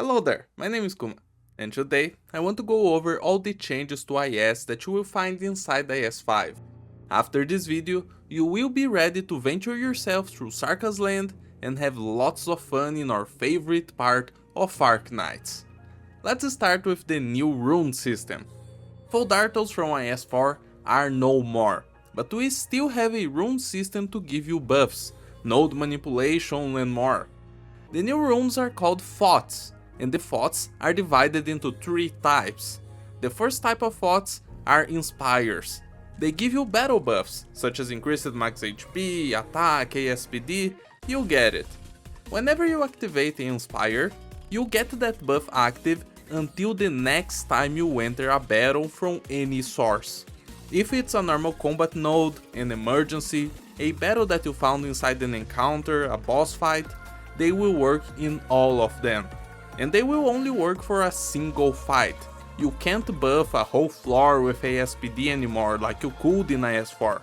Hello there, my name is Kuma, and today I want to go over all the changes to IS that you will find inside IS5. After this video, you will be ready to venture yourself through Sarka's land and have lots of fun in our favorite part of Arknights. Let's start with the new rune system. Foldartles from IS4 are no more, but we still have a rune system to give you buffs, node manipulation and more. The new runes are called thoughts, and the thoughts are divided into 3 types. The first type of thoughts are inspires. They give you battle buffs, such as increased max HP, attack, ASPD, you get it. Whenever you activate the inspire, you get that buff active until the next time you enter a battle from any source. If it's a normal combat node, an emergency, a battle that you found inside an encounter, a boss fight, they will work in all of them. And they will only work for a single fight. You can't buff a whole floor with ASPD anymore like you could in IS4.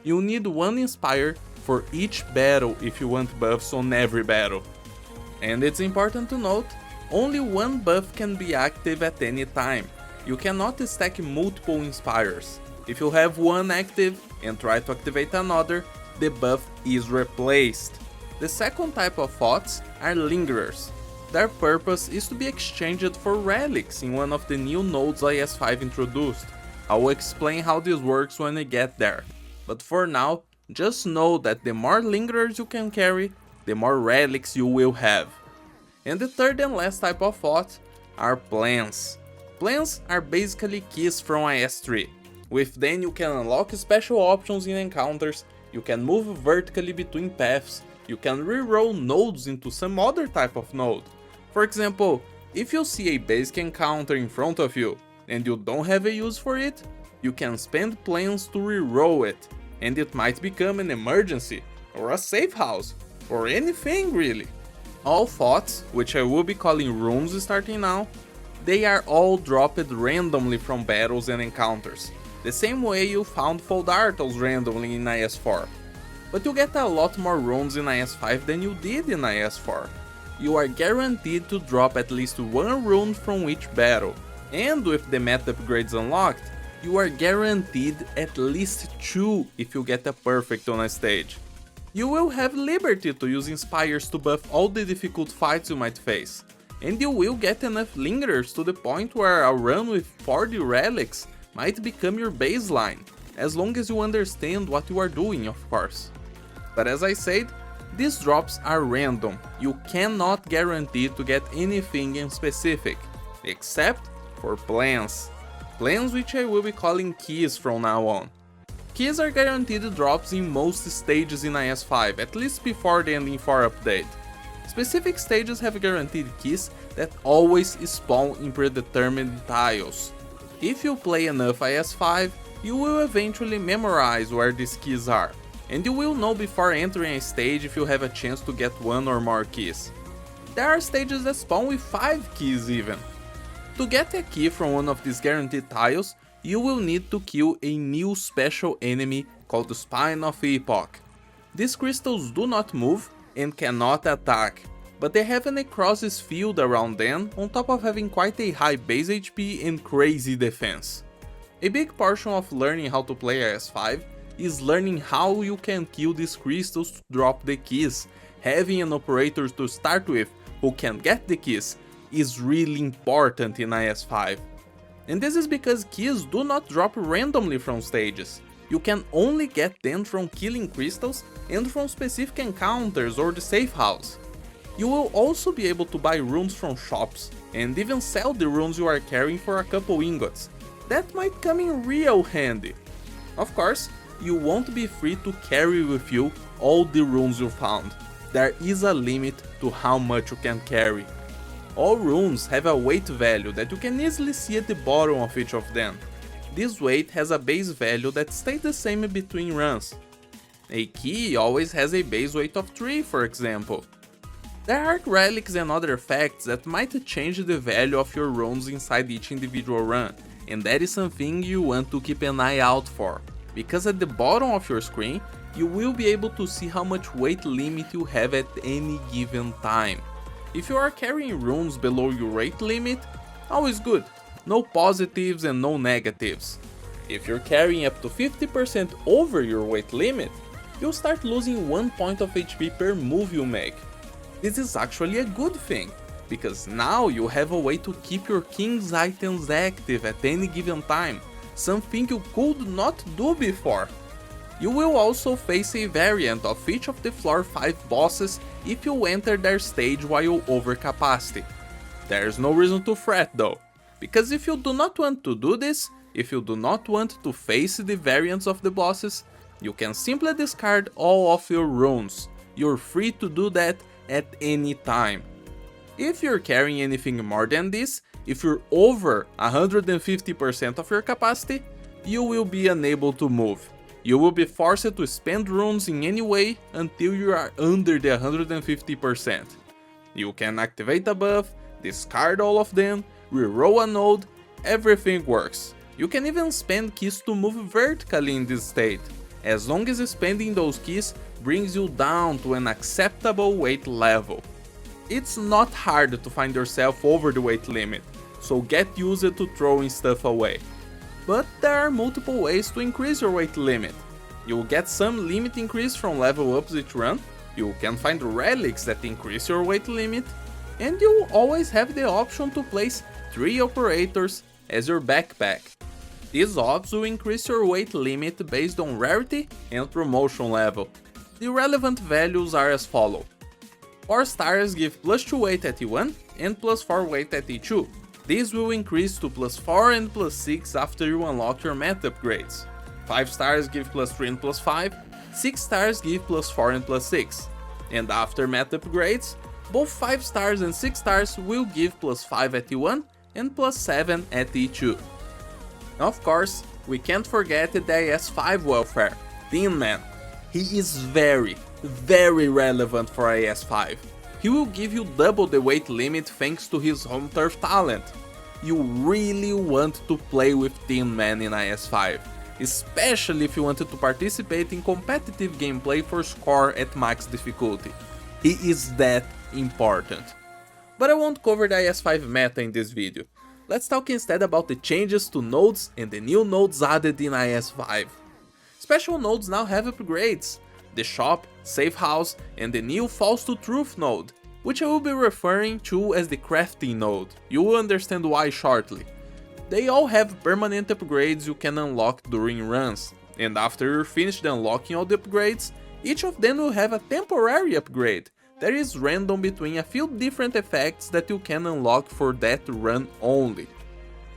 You need one inspire for each battle if you want buffs on every battle. And it's important to note, only one buff can be active at any time. You cannot stack multiple inspires. If you have one active and try to activate another, the buff is replaced. The second type of thoughts are lingerers. Their purpose is to be exchanged for relics in one of the new nodes IS5 introduced. I will explain how this works when we get there. But for now, just know that the more lingerers you can carry, the more relics you will have. And the third and last type of thought are plans. Plans are basically keys from IS3. With them you can unlock special options in encounters, you can move vertically between paths, you can reroll nodes into some other type of node. For example, if you see a basic encounter in front of you and you don't have a use for it, you can spend plans to reroll it, and it might become an emergency, or a safe house, or anything really. All thoughts, which I will be calling runes starting now, they are all dropped randomly from battles and encounters, the same way you found Foldartles randomly in IS4. But you get a lot more runes in IS5 than you did in IS4. You are guaranteed to drop at least one rune from each battle, and with the meta upgrades unlocked, you are guaranteed at least 2 if you get a perfect on a stage. You will have liberty to use inspires to buff all the difficult fights you might face, and you will get enough lingerers to the point where a run with 40 relics might become your baseline, as long as you understand what you are doing, of course. But as I said, these drops are random, you cannot guarantee to get anything in specific, except for plans. Plans which I will be calling keys from now on. Keys are guaranteed drops in most stages in IS5, at least before the Ending 4 update. Specific stages have guaranteed keys that always spawn in predetermined tiles. If you play enough IS5, you will eventually memorize where these keys are, and you will know before entering a stage if you have a chance to get 1 or more keys. There are stages that spawn with 5 keys even. To get a key from one of these guaranteed tiles, you will need to kill a new special enemy called the Spine of Epoch. These crystals do not move and cannot attack, but they have a necrosis field around them on top of having quite a high base HP and crazy defense. A big portion of learning how to play IS5 is learning how you can kill these crystals to drop the keys. Having an operator to start with who can get the keys is really important in IS5. And this is because keys do not drop randomly from stages. You can only get them from killing crystals and from specific encounters or the safe house. You will also be able to buy runes from shops, and even sell the runes you are carrying for a couple ingots. That might come in real handy. Of course, you won't be free to carry with you all the runes you found. There is a limit to how much you can carry. All runes have a weight value that you can easily see at the bottom of each of them. This weight has a base value that stays the same between runs. A key always has a base weight of 3, for example. There are relics and other facts that might change the value of your runes inside each individual run, and that is something you want to keep an eye out for, because at the bottom of your screen you will be able to see how much weight limit you have at any given time. If you are carrying runes below your weight limit, always good, no positives and no negatives. If you're carrying up to 50% over your weight limit, you'll start losing 1 point of HP per move you make. This is actually a good thing, because now you have a way to keep your king's items active at any given time, something you could not do before. You will also face a variant of each of the floor 5 bosses if you enter their stage while over capacity. There's no reason to fret though, because if you do not want to do this, if you do not want to face the variants of the bosses, you can simply discard all of your runes. You're free to do that at any time. If you're carrying anything more than this, if you're over 150% of your capacity, you will be unable to move. You will be forced to spend runes in any way until you are under the 150%. You can activate a buff, discard all of them, reroll a node, everything works. You can even spend keys to move vertically in this state, as long as spending those keys brings you down to an acceptable weight level. It's not hard to find yourself over the weight limit, so get used to throwing stuff away. But there are multiple ways to increase your weight limit. You'll get some limit increase from level ups each run, you can find relics that increase your weight limit, and you'll always have the option to place 3 operators as your backpack. These ops will increase your weight limit based on rarity and promotion level. The relevant values are as follow. 4 stars give plus 2 weight at E1 and plus 4 weight at E2. These will increase to plus 4 and plus 6 after you unlock your meta upgrades. 5 stars give plus 3 and plus 5, 6 stars give plus 4 and plus 6. And after meta upgrades, both 5 stars and 6 stars will give plus 5 at E1 and plus 7 at E2. Of course, we can't forget the IS5 welfare, Tin Man. He is very relevant for IS5. He will give you double the weight limit thanks to his home turf talent. You really want to play with Tin Man in IS5, especially if you wanted to participate in competitive gameplay for score at max difficulty. He is that important. But I won't cover the IS5 meta in this video. Let's talk instead about the changes to nodes and the new nodes added in IS5. Special nodes now have upgrades: the shop, safe house, and the new false to truth node, which I will be referring to as the crafting node. You will understand why shortly. They all have permanent upgrades you can unlock during runs, and after you're finished unlocking all the upgrades, each of them will have a temporary upgrade that is random between a few different effects that you can unlock for that run only.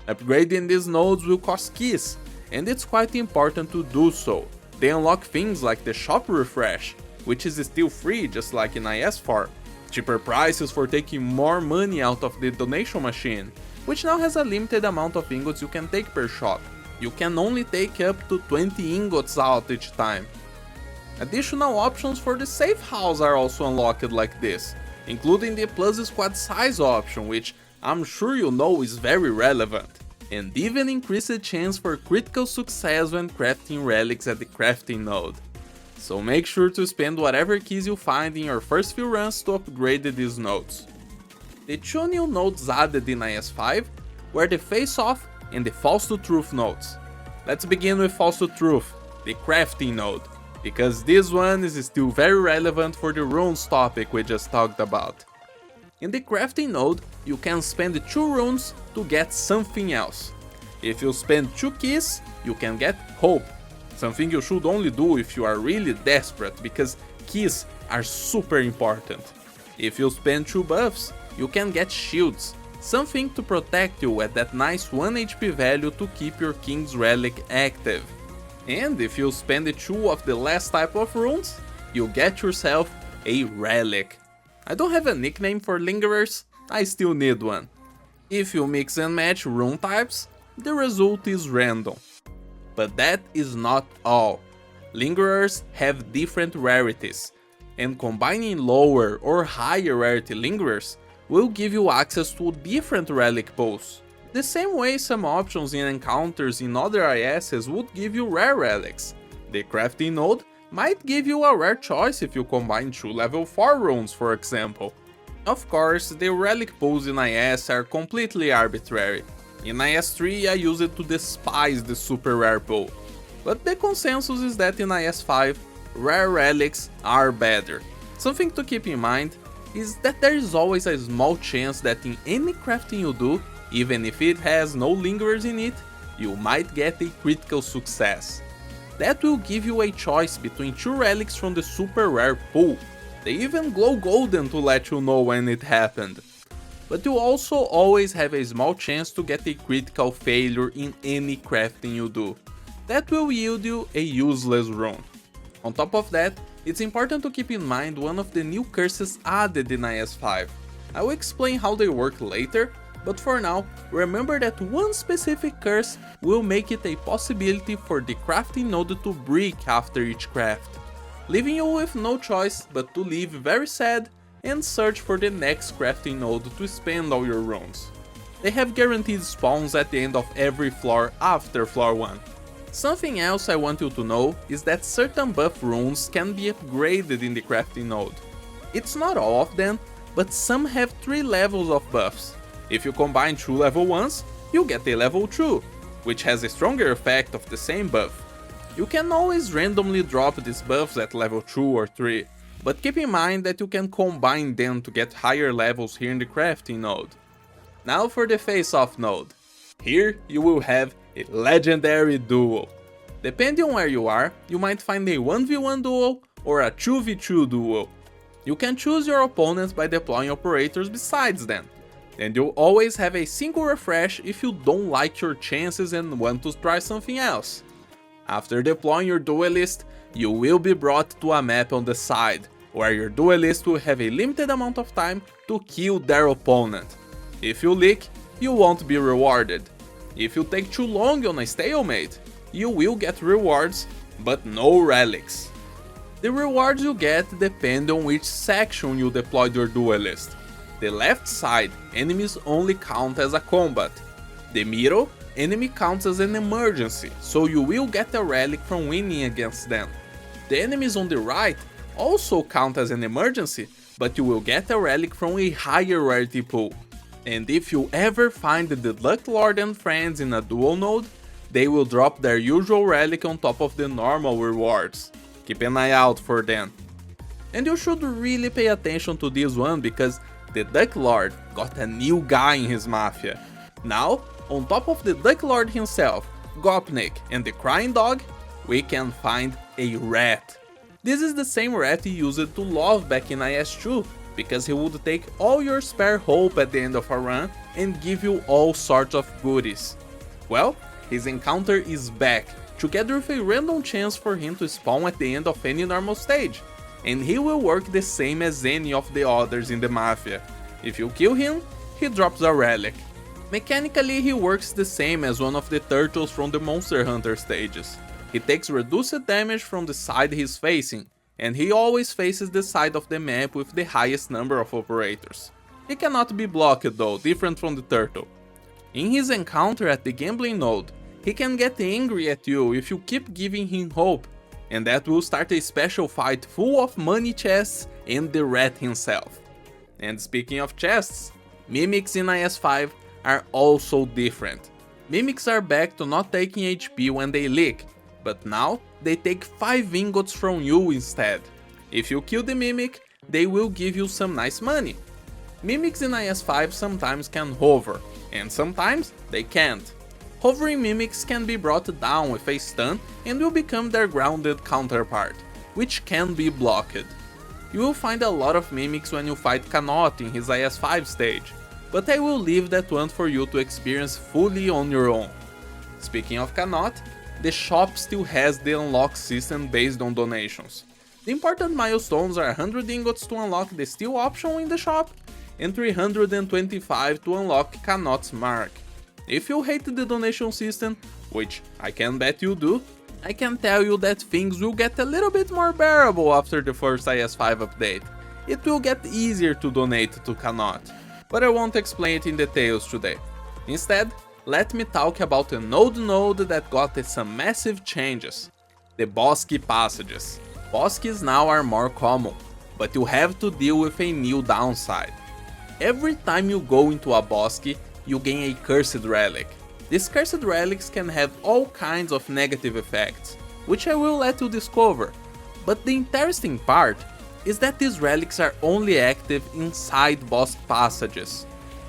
Upgrading these nodes will cost keys, and it's quite important to do so. They unlock things like the shop refresh, which is still free just like in IS4, cheaper prices for taking more money out of the donation machine, which now has a limited amount of ingots you can take per shop. You can only take up to 20 ingots out each time. Additional options for the safe house are also unlocked like this, including the plus squad size option, which I'm sure you know is very relevant, and even increased chance for critical success when crafting relics at the crafting node. So make sure to spend whatever keys you find in your first few runs to upgrade these nodes. The 2 new nodes added in IS5 were the Face Off and the False to Truth nodes. Let's begin with False to Truth, the crafting node, because this one is still very relevant for the runes topic we just talked about. In the crafting node, you can spend 2 runes to get something else. If you spend 2 keys, you can get Hope, something you should only do if you are really desperate, because keys are super important. If you spend 2 buffs, you can get Shields, something to protect you at that nice 1 HP value to keep your King's Relic active. And if you spend 2 of the last type of runes, you get yourself a Relic. I don't have a nickname for Lingerers, I still need one. If you mix and match rune types, the result is random. But that is not all. Lingerers have different rarities, and combining lower or higher rarity Lingerers will give you access to different relic pools. The same way some options in encounters in other ISs would give you rare relics. The crafting node might give you a rare choice if you combine 2 level 4 runes, for example. Of course, the relic pools in IS are completely arbitrary. In IS3 I used to despise the super rare pool, but the consensus is that in IS5, rare relics are better. Something to keep in mind is that there is always a small chance that in any crafting you do, even if it has no lingerers in it, you might get a critical success. That will give you a choice between 2 relics from the super rare pool. They even glow golden to let you know when it happened. But you also always have a small chance to get a critical failure in any crafting you do. That will yield you a useless rune. On top of that, it's important to keep in mind one of the new curses added in IS5. I will explain how they work later, but for now, remember that one specific curse will make it a possibility for the crafting node to break after each craft, leaving you with no choice but to leave very sad and search for the next crafting node to spend all your runes. They have guaranteed spawns at the end of every floor after floor 1. Something else I want you to know is that certain buff runes can be upgraded in the crafting node. It's not all of them, but some have 3 levels of buffs. If you combine 2 level 1s, you get a level 2, which has a stronger effect of the same buff. You can always randomly drop these buffs at level 2 or 3, but keep in mind that you can combine them to get higher levels here in the crafting node. Now for the face-off node. Here you will have a legendary duel. Depending on where you are, you might find a 1v1 duel or a 2v2 duel. You can choose your opponents by deploying operators besides them, and you'll always have a single refresh if you don't like your chances and want to try something else. After deploying your duelist, you will be brought to a map on the side, where your duelist will have a limited amount of time to kill their opponent. If you leak, you won't be rewarded. If you take too long on a stalemate, you will get rewards, but no relics. The rewards you get depend on which section you deployed your duelist. The left side, enemies only count as a combat. The middle, enemy counts as an emergency, so you will get a relic from winning against them. The enemies on the right also count as an emergency, but you will get a relic from a higher rarity pool. And if you ever find the Luck Lord and friends in a dual node, they will drop their usual relic on top of the normal rewards. Keep an eye out for them. And you should really pay attention to this one because the Duck Lord got a new guy in his mafia. Now, on top of the Duck Lord himself, Gopnik and the Crying Dog, we can find a rat. This is the same rat you used to love back in IS2, because he would take all your spare hope at the end of a run and give you all sorts of goodies. Well, his encounter is back, together with a random chance for him to spawn at the end of any normal stage, and he will work the same as any of the others in the Mafia. If you kill him, he drops a relic. Mechanically he works the same as one of the turtles from the Monster Hunter stages. He takes reduced damage from the side he's facing, and he always faces the side of the map with the highest number of operators. He cannot be blocked though, different from the turtle. In his encounter at the gambling node, he can get angry at you if you keep giving him hope, and that will start a special fight full of money chests and the rat himself. And speaking of chests, mimics in IS5 are also different. Mimics are back to not taking HP when they leak, but now they take 5 ingots from you instead. If you kill the mimic, they will give you some nice money. Mimics in IS5 sometimes can hover, and sometimes they can't. Hovering mimics can be brought down with a stun and will become their grounded counterpart, which can be blocked. You will find a lot of mimics when you fight Cannot in his IS5 stage, but I will leave that one for you to experience fully on your own. Speaking of Cannot, the shop still has the unlock system based on donations. The important milestones are 100 ingots to unlock the steel option in the shop, and 325 to unlock Cannot's mark. If you hate the donation system, which I can bet you do, I can tell you that things will get a little bit more bearable after the first IS5 update. It will get easier to donate to Cannot, but I won't explain it in details today. Instead, let me talk about a node that got some massive changes. The Bosque passages. Bosques now are more common, but you have to deal with a new downside. Every time you go into a bosque, you gain a cursed relic. These cursed relics can have all kinds of negative effects, which I will let you discover, but the interesting part is that these relics are only active inside bosque passages.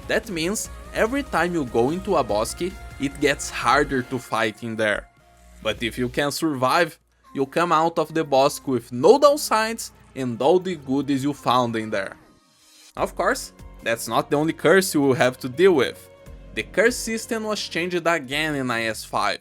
That means every time you go into a bosque, it gets harder to fight in there. But if you can survive, you come out of the bosque with no downsides and all the goodies you found in there. Of course, that's not the only curse you will have to deal with. The curse system was changed again in IS5.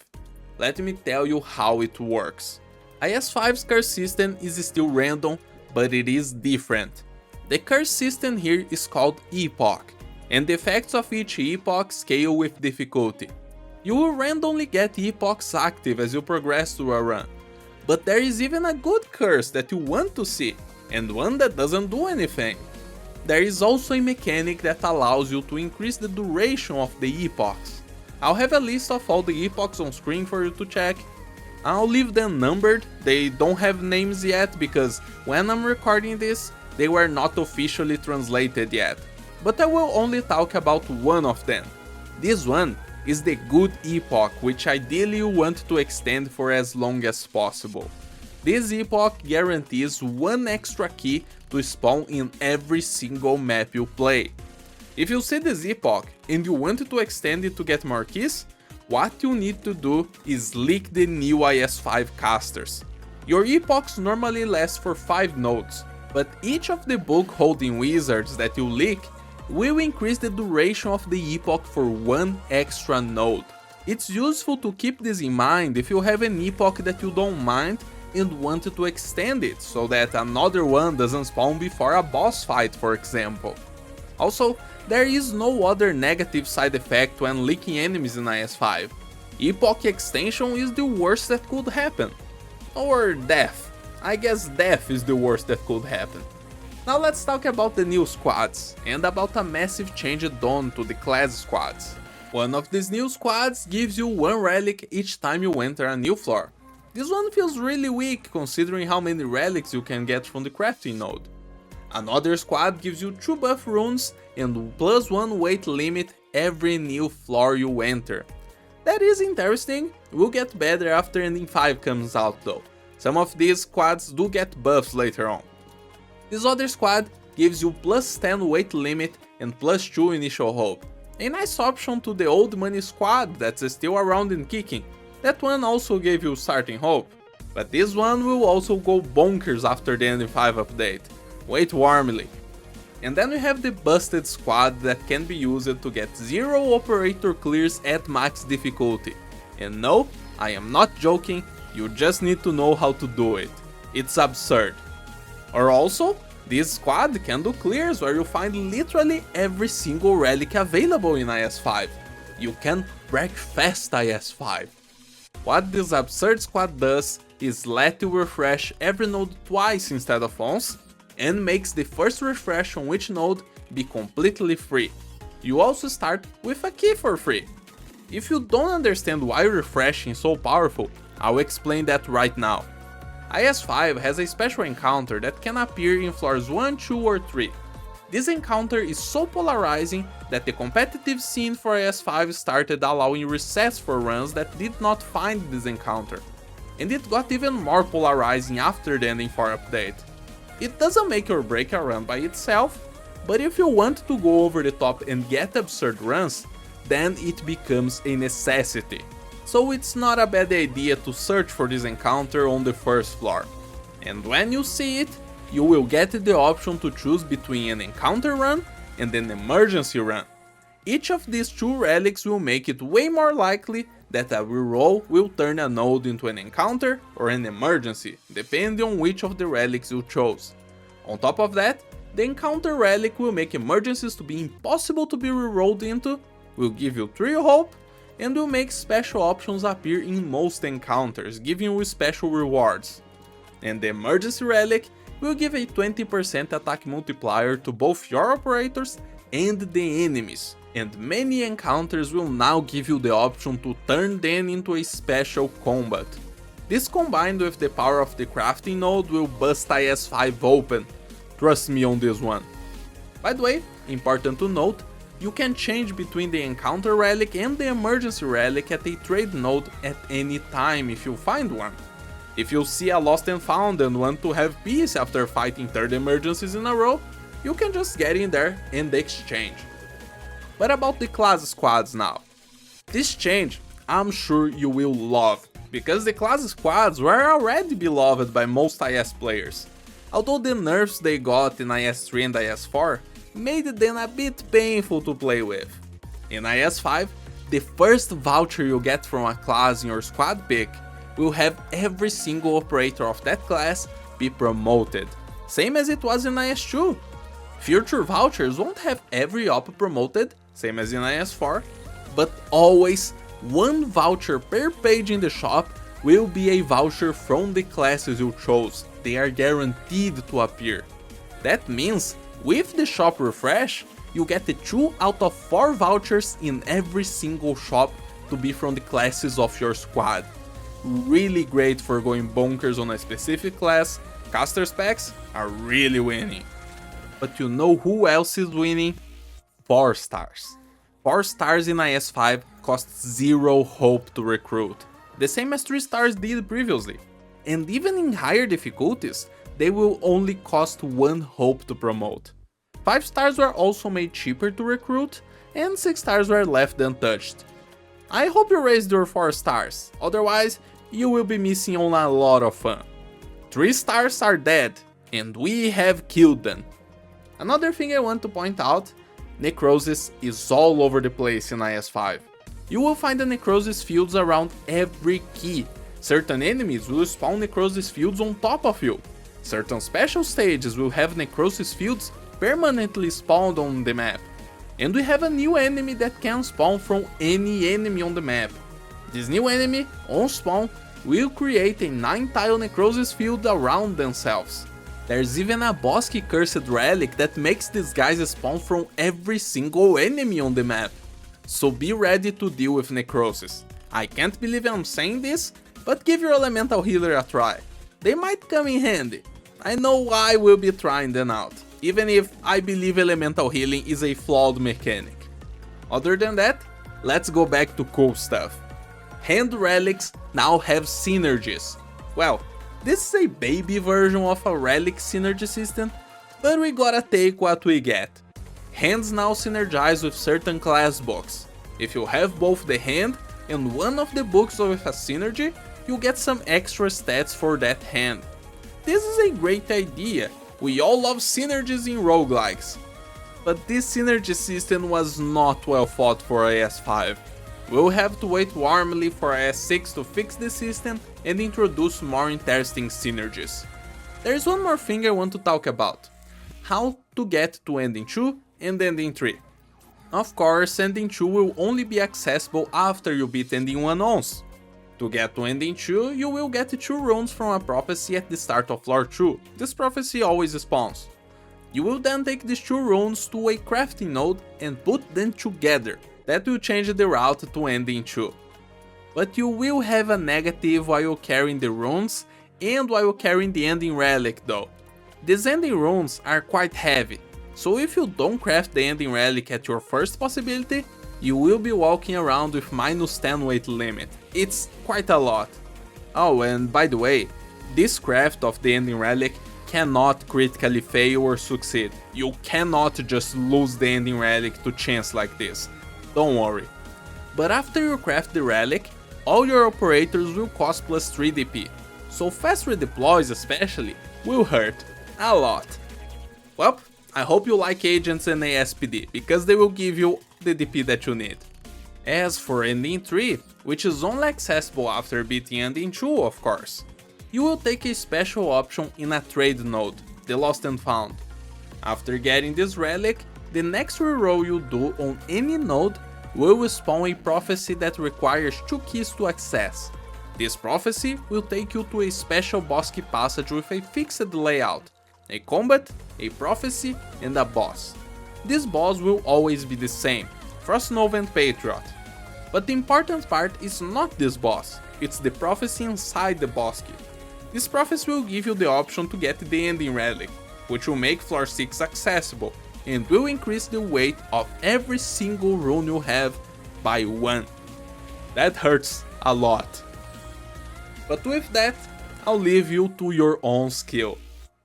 Let me tell you how it works. IS5's curse system is still random, but it is different. The curse system here is called epoch, and the effects of each epoch scale with difficulty. You will randomly get epochs active as you progress through a run, but there is even a good curse that you want to see, and one that doesn't do anything. There is also a mechanic that allows you to increase the duration of the epochs. I'll have a list of all the epochs on screen for you to check. I'll leave them numbered, they don't have names yet because when I'm recording this, they were not officially translated yet. But I will only talk about one of them. This one is the good epoch, which ideally you want to extend for as long as possible. This epoch guarantees one extra key to spawn in every single map you play. If you see this epoch and you want to extend it to get more keys, what you need to do is leak the new IS5 casters. Your epochs normally last for 5 nodes, but each of the book holding wizards that you leak will increase the duration of the epoch for 1 extra node. It's useful to keep this in mind if you have an epoch that you don't mind and want to extend it so that another one doesn't spawn before a boss fight, for example. Also, there is no other negative side effect when leaking enemies in IS5. Epoch extension is the worst that could happen. Or death. I guess death is the worst that could happen. Now let's talk about the new squads, and about a massive change done to the class squads. One of these new squads gives you 1 relic each time you enter a new floor. This one feels really weak considering how many relics you can get from the crafting node. Another squad gives you 2 buff runes and +1 weight limit every new floor you enter. That is interesting, will get better after Ending 5 comes out though. Some of these squads do get buffs later on. This other squad gives you +10 weight limit and +2 initial hope. A nice option to the old money squad that's still around and kicking. That one also gave you starting hope, but this one will also go bonkers after the Ending 5 update. Wait warmly. And then we have the busted squad that can be used to get 0 operator clears at max difficulty. And no, I am not joking, you just need to know how to do it. It's absurd. Or also, this squad can do clears where you find literally every single relic available in IS5. You can breakfast IS5. What this absurd squad does is let you refresh every node twice instead of once, and makes the first refresh on each node be completely free. You also start with a key for free. If you don't understand why refreshing is so powerful, I'll explain that right now. IS5 has a special encounter that can appear in floors 1, 2 or 3. This encounter is so polarizing that the competitive scene for IS5 started allowing resets for runs that did not find this encounter. And it got even more polarizing after the Ending 4 update. It doesn't make or break a run by itself, but if you want to go over the top and get absurd runs, then it becomes a necessity. So it's not a bad idea to search for this encounter on the first floor. And when you see it, you will get the option to choose between an encounter run and an emergency run. Each of these 2 relics will make it way more likely that a reroll will turn a node into an encounter or an emergency, depending on which of the relics you chose. On top of that, the encounter relic will make emergencies to be impossible to be rerolled into, will give you 3 hope, and will make special options appear in most encounters, giving you special rewards. And the emergency relic will give a 20% attack multiplier to both your operators and the enemies, and many encounters will now give you the option to turn them into a special combat. This combined with the power of the crafting node will bust IS5 open, trust me on this one. By the way, important to note, you can change between the encounter relic and the emergency relic at a trade node at any time if you find one. If you see a lost and found and want to have peace after fighting 30 emergencies in a row, you can just get in there and exchange. But about the class squads now. This change I'm sure you will love, because the class squads were already beloved by most IS players, although the nerfs they got in IS3 and IS4 made them a bit painful to play with. In IS5, the first voucher you get from a class in your squad pick will have every single operator of that class be promoted, same as it was in IS2. Future vouchers won't have every op promoted, same as in IS4, but always one voucher per page in the shop will be a voucher from the classes you chose. They are guaranteed to appear. That means, with the shop refresh, you get the 2 out of 4 vouchers in every single shop to be from the classes of your squad. Really great for going bonkers on a specific class. Caster specs are really winning. But you know who else is winning? 4 stars. 4 stars in IS5 costs 0 hope to recruit, the same as 3 stars did previously. And even in higher difficulties, they will only cost 1 hope to promote. 5 stars were also made cheaper to recruit, and 6 stars were left untouched. I hope you raised your 4 stars, otherwise you will be missing on a lot of fun. 3 stars are dead, and we have killed them. Another thing I want to point out, necrosis is all over the place in IS5. You will find the necrosis fields around every key. Certain enemies will spawn necrosis fields on top of you. Certain special stages will have necrosis fields permanently spawned on the map. And we have a new enemy that can spawn from any enemy on the map. This new enemy, on spawn, will create a 9-tile necrosis field around themselves. There's even a Bosky cursed relic that makes these guys spawn from every single enemy on the map. So be ready to deal with necrosis. I can't believe I'm saying this, but give your elemental healer a try. They might come in handy. I know I will be trying them out, even if I believe elemental healing is a flawed mechanic. Other than that, let's go back to cool stuff. Hand relics now have synergies. Well, this is a baby version of a relic synergy system, but we gotta take what we get. Hands now synergize with certain class books. If you have both the hand and one of the books with a synergy, you get some extra stats for that hand. This is a great idea, we all love synergies in roguelikes. But this synergy system was not well thought for IS5. We'll have to wait warmly for IS6 to fix the system and introduce more interesting synergies. There's one more thing I want to talk about. How to get to Ending 2 and Ending 3. Of course, Ending 2 will only be accessible after you beat Ending 1 once. To get to Ending 2, you will get 2 runes from a prophecy at the start of Lore 2. This prophecy always spawns. You will then take these 2 runes to a crafting node and put them together. That will change the route to Ending 2. But you will have a negative while carrying the runes and while carrying the Ending relic though. These Ending runes are quite heavy, so if you don't craft the Ending relic at your first possibility, you will be walking around with -10 weight limit. It's quite a lot. Oh, and by the way, this craft of the Ending relic cannot critically fail or succeed. You cannot just lose the Ending relic to chance like this. Don't worry. But after you craft the relic, all your operators will cost +3 DP, so fast redeploys especially will hurt a lot. Well, I hope you like agents and ASPD, because they will give you the DP that you need. As for Ending 3, which is only accessible after beating Ending 2 of course, you will take a special option in a trade node, the Lost and Found. After getting this relic, the next reroll you do on any node will spawn a prophecy that requires 2 keys to access. This prophecy will take you to a special Bosky passage with a fixed layout, a combat, a prophecy, and a boss. This boss will always be the same, Frostnova and Patriot. But the important part is not this boss, it's the prophecy inside the Bosky. This prophecy will give you the option to get the Ending relic, which will make Floor 6 accessible, and will increase the weight of every single rune you have by 1. That hurts a lot. But with that, I'll leave you to your own skill.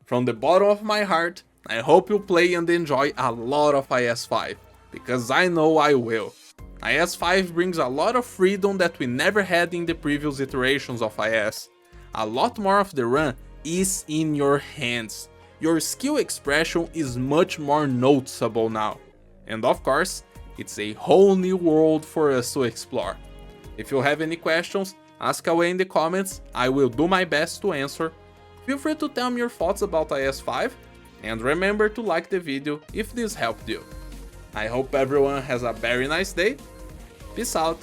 From the bottom of my heart, I hope you play and enjoy a lot of IS5, because I know I will. IS5 brings a lot of freedom that we never had in the previous iterations of IS. A lot more of the run is in your hands. Your skill expression is much more noticeable now. And of course, it's a whole new world for us to explore. If you have any questions, ask away in the comments, I will do my best to answer. Feel free to tell me your thoughts about IS5, and remember to like the video if this helped you. I hope everyone has a very nice day. Peace out.